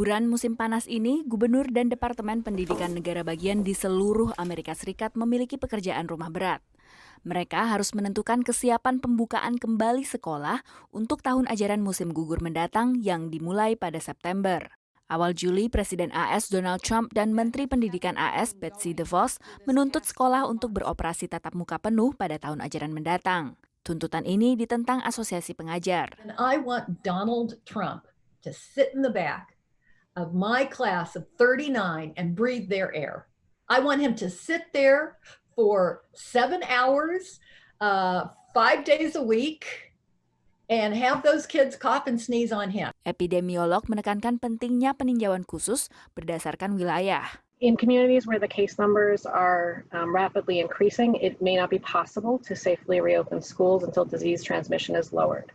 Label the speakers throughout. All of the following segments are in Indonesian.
Speaker 1: liburan musim panas ini, gubernur dan Departemen Pendidikan Negara Bagian di seluruh Amerika Serikat memiliki pekerjaan rumah berat. Mereka harus menentukan kesiapan pembukaan kembali sekolah untuk tahun ajaran musim gugur mendatang yang dimulai pada September. Awal Juli, Presiden AS Donald Trump dan Menteri Pendidikan AS Betsy DeVos menuntut sekolah untuk beroperasi tatap muka penuh pada tahun ajaran mendatang. Tuntutan ini ditentang Asosiasi Pengajar.
Speaker 2: And I want Donald Trump to sit in the back of my class of 39 and breathe their air. I want him to sit there for 7 hours, 5 days a week, and have those kids cough and sneeze on him.
Speaker 1: Epidemiolog menekankan pentingnya peninjauan khusus berdasarkan wilayah.
Speaker 3: In communities where the case numbers are rapidly increasing, it may not be possible to safely reopen schools until disease transmission is lowered.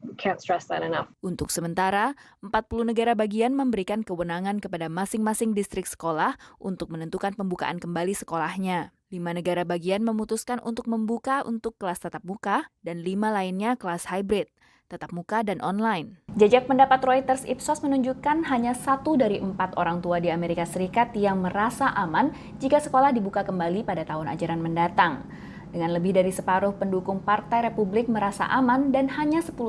Speaker 3: We can't stress that enough.
Speaker 1: Untuk sementara, 40 negara bagian memberikan kewenangan kepada masing-masing distrik sekolah untuk menentukan pembukaan kembali sekolahnya. 5 negara bagian memutuskan untuk membuka untuk kelas tatap muka dan 5 lainnya kelas hybrid, tatap muka dan online. Jajak pendapat Reuters Ipsos menunjukkan hanya 1 dari 4 orang tua di Amerika Serikat yang merasa aman jika sekolah dibuka kembali pada tahun ajaran mendatang. Dengan lebih dari separuh pendukung Partai Republik merasa aman dan hanya 10%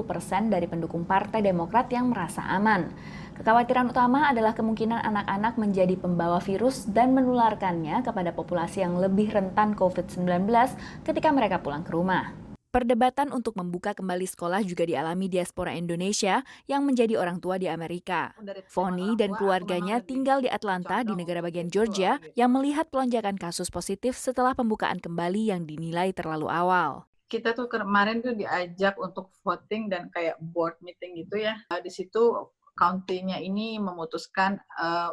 Speaker 1: dari pendukung Partai Demokrat yang merasa aman. Kekhawatiran utama adalah kemungkinan anak-anak menjadi pembawa virus dan menularkannya kepada populasi yang lebih rentan COVID-19 ketika mereka pulang ke rumah. Perdebatan untuk membuka kembali sekolah juga dialami diaspora Indonesia yang menjadi orang tua di Amerika. Foni dan keluarganya tinggal di Atlanta di negara bagian Georgia yang melihat pelonjakan kasus positif setelah pembukaan kembali yang dinilai terlalu awal.
Speaker 4: Kita tuh kemarin tuh diajak untuk voting dan kayak board meeting gitu ya. Di situ county-nya ini memutuskan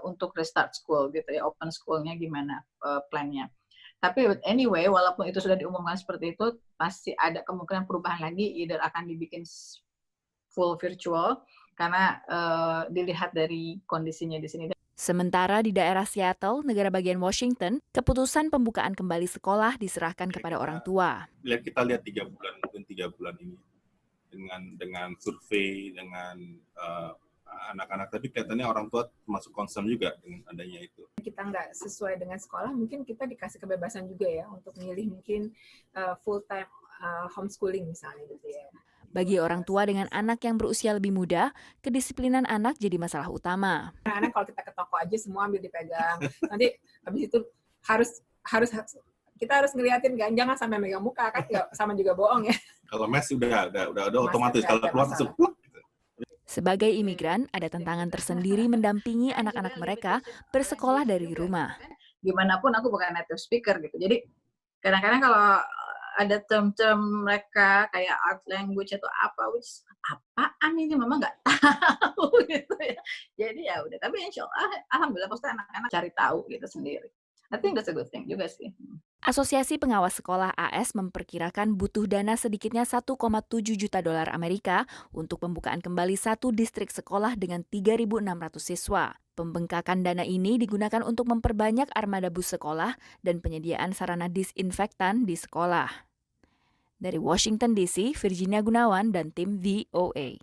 Speaker 4: untuk restart school gitu ya, open school-nya gimana plan-nya. Tapi anyway, walaupun itu sudah diumumkan seperti itu, pasti ada kemungkinan perubahan lagi, either akan dibikin full virtual, karena dilihat dari kondisinya di sini.
Speaker 1: Sementara di daerah Seattle, negara bagian Washington, keputusan pembukaan kembali sekolah diserahkan kepada orang tua.
Speaker 5: Kita lihat 3 bulan, mungkin 3 bulan ini, dengan survei, dengan anak-anak, tapi kelihatannya orang tua termasuk concern juga dengan adanya itu.
Speaker 6: Kita nggak sesuai dengan sekolah, mungkin kita dikasih kebebasan juga ya untuk milih mungkin full time homeschooling misalnya gitu ya.
Speaker 1: Bagi orang tua dengan anak yang berusia lebih muda, kedisiplinan anak jadi masalah utama.
Speaker 6: Anak-anak kalau kita ke toko aja semua ambil dipegang, nanti habis itu harus kita harus ngeliatin kan, jangan sampai megang muka kan, sama juga bohong ya.
Speaker 5: Kalau mes udah otomatis, kalau keluar langsung
Speaker 1: Sebagai imigran, ada tantangan tersendiri mendampingi anak-anak mereka bersekolah dari rumah.
Speaker 4: Gimana pun aku bukan native speaker gitu. Jadi kadang-kadang kalau ada term-term mereka kayak art language atau apa, apaan ini mama nggak tahu gitu ya. Jadi ya udah. Tapi insya Allah, alhamdulillah pasti anak-anak cari tahu gitu sendiri. I think that's a good thing juga sih.
Speaker 1: Asosiasi Pengawas Sekolah AS memperkirakan butuh dana sedikitnya 1,7 juta dolar Amerika untuk pembukaan kembali 1 distrik sekolah dengan 3.600 siswa. Pembengkakan dana ini digunakan untuk memperbanyak armada bus sekolah dan penyediaan sarana disinfektan di sekolah. Dari Washington DC, Virginia Gunawan dan tim VOA.